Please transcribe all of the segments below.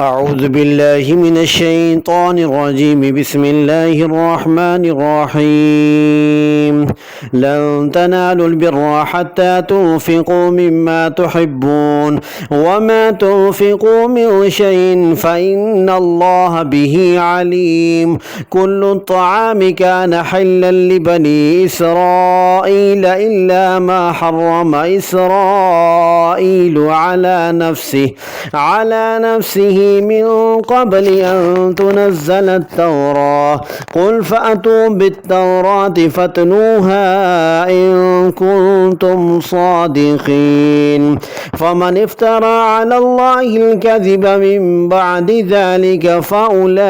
أعوذ بالله من الشيطان الرجيم. بسم الله الرحمن الرحيم. لن تنالوا البر حتى تنفقوا مما تحبون وما تنفقوا من شيء فإن الله به عليم. كل الطعام كان حلا لبني إسرائيل إلا ما حرم إسرائيل على نفسه من قبل أن تنزل التوراة. قل فأتوا بالتوراة فاتلوها إن كنتم صادقين. فمن افترى على الله الكذب من بعد ذلك فأولئك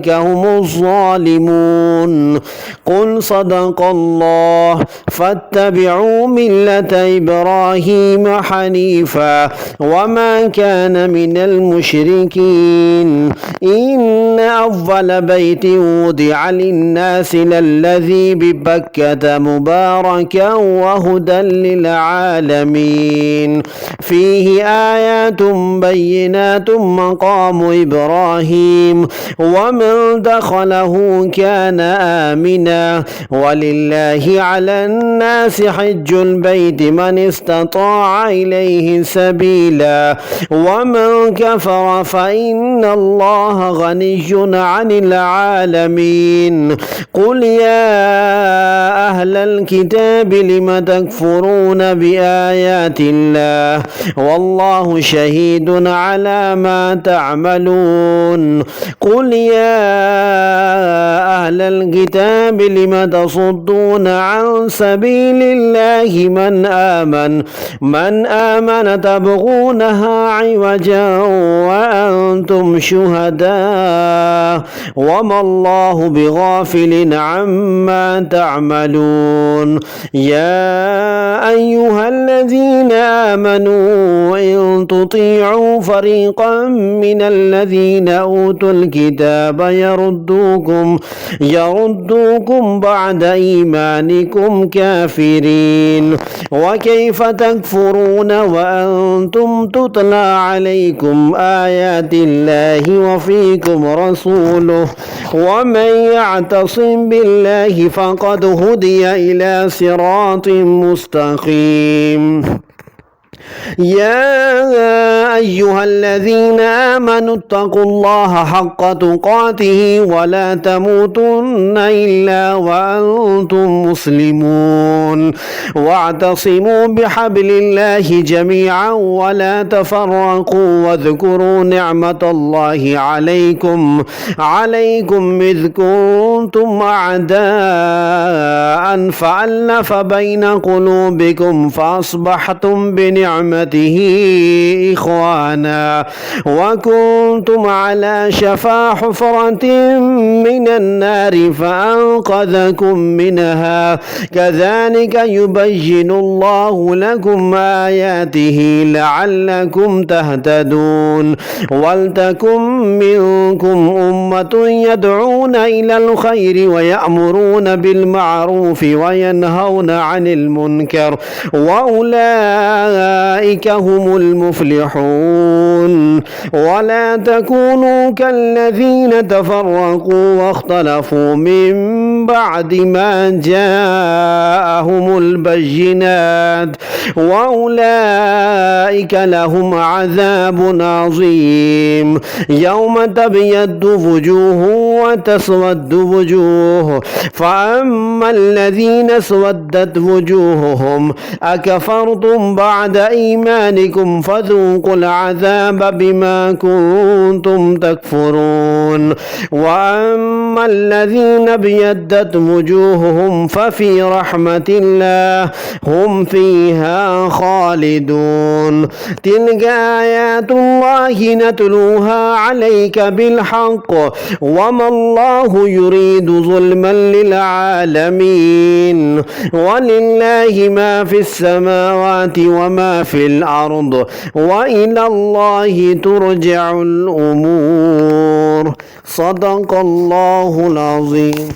هم الظالمون. قل صدق الله فاتبعوا ملة إبراهيم حنيفا وما كان من المشركين. إن أول بيت وضع للناس للذي ببكة مباركا وهدى للعالمين. فيه آيات بينات مقام إبراهيم ومن دخله كان آمنا. ولله على الناس حج البيت من استطاع إليه سبيلا ومن كفر فإن الله غني عن العالمين. قل يا أهل الكتاب لم تكفرون بآيات الله والله شهيد على ما تعملون. قل يا أهل الكتاب لم تصدون عن سبيل الله من آمن تبغونها عوجا وأنتم شهداء وما الله بغافل عما تعملون. يا أيها الذين آمنوا إن تطيعوا فريقا من الذين أوتوا الكتاب يردوكم بعد إيمانكم كافرين. وكيف تكفرون وأنتم تتلى عليكم آيات الله وفيكم رسوله ومن يعتصم بالله فقد هدي إلى صراط مستقيم. يا أيها الذين آمنوا اتقوا الله حق تقاته ولا تموتن إلا وأنتم مسلمون. واعتصموا بحبل الله جميعا ولا تفرقوا واذكروا نعمة الله عليكم إذ كنتم أعداء فألف بين قلوبكم فأصبحتم بنعمته إخوانا وكنتم على شفا حفرة من النار فأنقذكم منها. كذلك يبين الله لكم آياته لعلكم تهتدون. ولتكن منكم أمة يدعون إلى الخير ويأمرون بالمعروف وينهون عن المنكر وأولئك هم المفلحون. ولا تكونوا كالذين تفرقوا واختلفوا من بعد ما جاءهم البينات وأولئك لهم عذاب عظيم. يوم تبيض وجوه وتسود وجوه فأما الذين اسودت وجوههم أكفرتم بعد إيمانكم فذوقوا العذاب بما كنتم تكفرون. وأما الذين ابيضت وجوههم ففي رحمة الله هم فيها خالدون. تلك آيات الله نتلوها عليك بالحق وما الله يريد ظلما للعالمين. ولله ما في السماوات وما في الأرض وإلى الله ترجع الأمور. صدق الله العظيم.